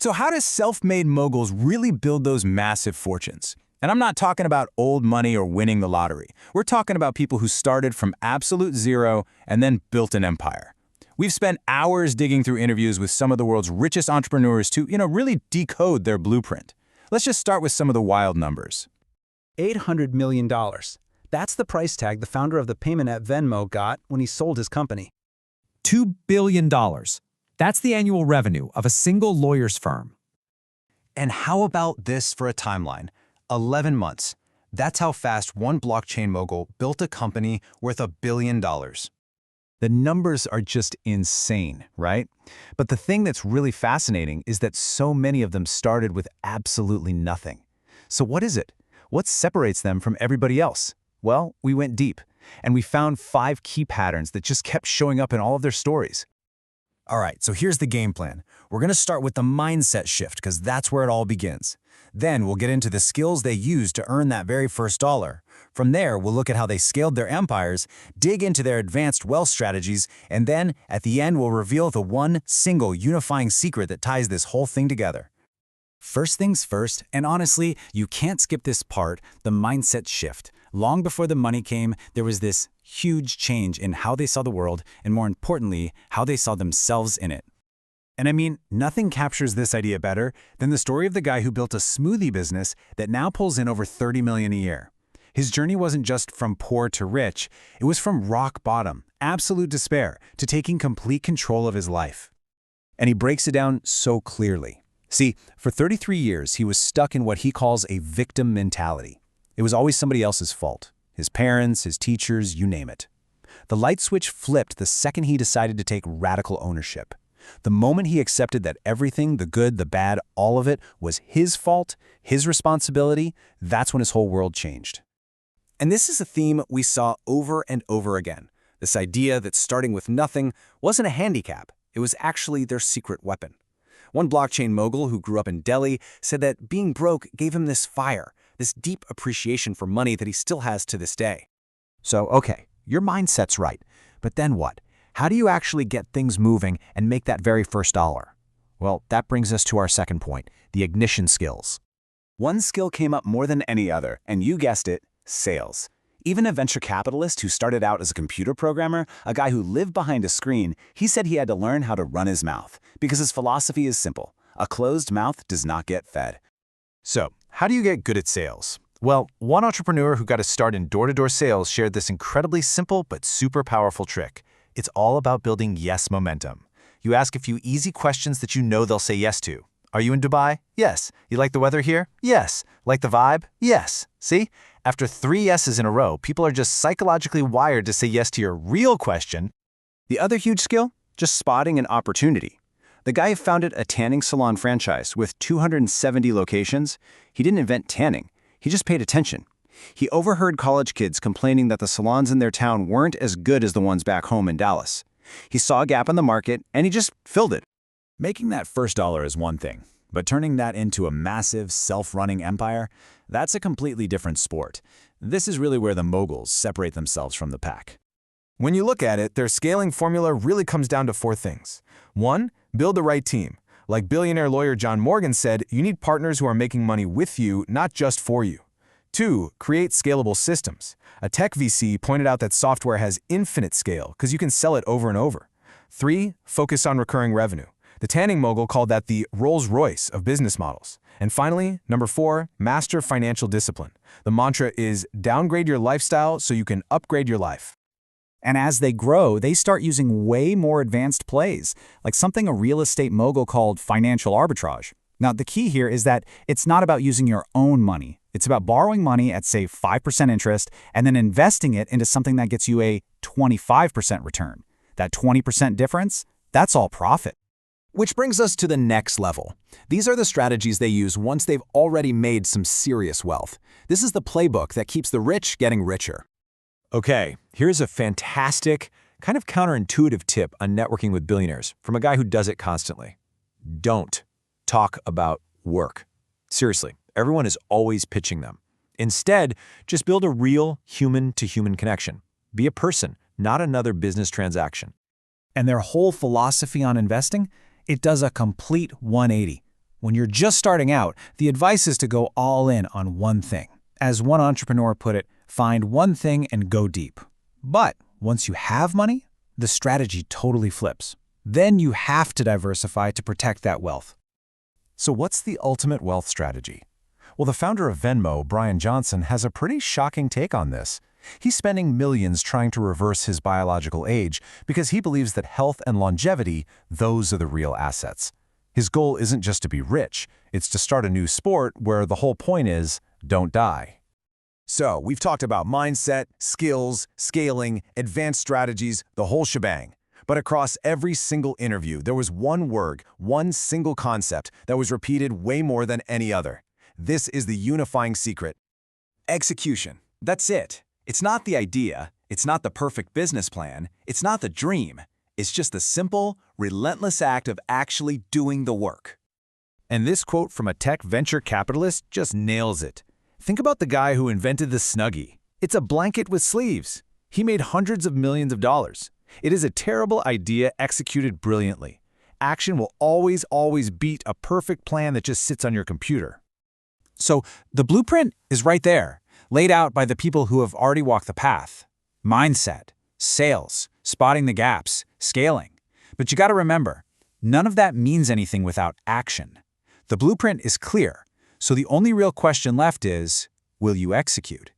So how do self-made moguls really build those massive fortunes? And I'm not talking about old money or winning the lottery. We're talking about people who started from absolute zero and then built an empire. We've spent hours digging through interviews with some of the world's richest entrepreneurs to, really decode their blueprint. Let's just start with some of the wild numbers. $800 million. That's the price tag the founder of the payment app Venmo got when he sold his company. $2 billion. That's the annual revenue of a single lawyer's firm. And how about this for a timeline? 11 months. That's how fast one blockchain mogul built a company worth $1 billion. The numbers are just insane, right? But the thing that's really fascinating is that so many of them started with absolutely nothing. So what is it? What separates them from everybody else? Well, we went deep, and we found 5 key patterns that just kept showing up in all of their stories. All right, so here's the game plan. We're going to start with the mindset shift because that's where it all begins. Then we'll get into the skills they used to earn that very first dollar. From there, we'll look at how they scaled their empires, dig into their advanced wealth strategies, and then, at the end, we'll reveal the one single unifying secret that ties this whole thing together. First things first, and honestly, you can't skip this part, the mindset shift. Long before the money came, there was this huge change in how they saw the world, and more importantly, how they saw themselves in it. And I mean, nothing captures this idea better than the story of the guy who built a smoothie business that now pulls in over $30 million a year. His journey wasn't just from poor to rich, it was from rock bottom, absolute despair, to taking complete control of his life. And he breaks it down so clearly. See, for 33 years, he was stuck in what he calls a victim mentality. It was always somebody else's fault. His parents, his teachers, you name it. The light switch flipped the second he decided to take radical ownership. The moment he accepted that everything, the good, the bad, all of it, was his fault, his responsibility, that's when his whole world changed. And this is a theme we saw over and over again. This idea that starting with nothing wasn't a handicap. It was actually their secret weapon. One blockchain mogul who grew up in Delhi said that being broke gave him this fire, this deep appreciation for money that he still has to this day. So, okay, your mindset's right, but then what? How do you actually get things moving and make that very first dollar? Well, that brings us to our second point, the ignition skills. One skill came up more than any other, and you guessed it, sales. Even a venture capitalist who started out as a computer programmer, a guy who lived behind a screen, he said he had to learn how to run his mouth, because his philosophy is simple. A closed mouth does not get fed. So, how do you get good at sales? Well, one entrepreneur who got a start in door-to-door sales shared this incredibly simple but super powerful trick. It's all about building yes momentum. You ask a few easy questions that you know they'll say yes to. Are you in Dubai? Yes. You like the weather here? Yes. Like the vibe? Yes. See? After 3 yeses in a row, people are just psychologically wired to say yes to your real question. The other huge skill? Just spotting an opportunity. The guy who founded a tanning salon franchise with 270 locations, he didn't invent tanning. He just paid attention. He overheard college kids complaining that the salons in their town weren't as good as the ones back home in Dallas. He saw a gap in the market, and he just filled it. Making that first dollar is one thing, but turning that into a massive, self-running empire, that's a completely different sport. This is really where the moguls separate themselves from the pack. When you look at it, their scaling formula really comes down to 4 things. 1, build the right team. Like billionaire lawyer John Morgan said, you need partners who are making money with you, not just for you. 2, create scalable systems. A tech VC pointed out that software has infinite scale because you can sell it over and over. 3, focus on recurring revenue. The tanning mogul called that the Rolls-Royce of business models. And finally, number 4, master financial discipline. The mantra is downgrade your lifestyle so you can upgrade your life. And as they grow, they start using way more advanced plays, like something a real estate mogul called financial arbitrage. Now, the key here is that it's not about using your own money. It's about borrowing money at, say, 5% interest and then investing it into something that gets you a 25% return. That 20% difference, that's all profit. Which brings us to the next level. These are the strategies they use once they've already made some serious wealth. This is the playbook that keeps the rich getting richer. Okay, here's a fantastic, kind of counterintuitive tip on networking with billionaires from a guy who does it constantly. Don't talk about work. Seriously, everyone is always pitching them. Instead, just build a real human-to-human connection. Be a person, not another business transaction. And their whole philosophy on investing? It does a complete 180. When you're just starting out, the advice is to go all in on one thing. As one entrepreneur put it, find one thing and go deep. But once you have money, the strategy totally flips. Then you have to diversify to protect that wealth. So what's the ultimate wealth strategy? Well, the founder of Venmo, Brian Johnson, has a pretty shocking take on this. He's spending millions trying to reverse his biological age because he believes that health and longevity, those are the real assets. His goal isn't just to be rich, it's to start a new sport where the whole point is, don't die. So, we've talked about mindset, skills, scaling, advanced strategies, the whole shebang. But across every single interview, there was one word, one single concept that was repeated way more than any other. This is the unifying secret. Execution. That's it. It's not the idea, it's not the perfect business plan, it's not the dream. It's just the simple, relentless act of actually doing the work. And this quote from a tech venture capitalist just nails it. Think about the guy who invented the Snuggie. It's a blanket with sleeves. He made hundreds of millions of dollars. It is a terrible idea executed brilliantly. Action will always beat a perfect plan that just sits on your computer. So the blueprint is right there, laid out by the people who have already walked the path. Mindset, sales, spotting the gaps, scaling. But you got to remember, none of that means anything without action. The blueprint is clear, so the only real question left is, will you execute?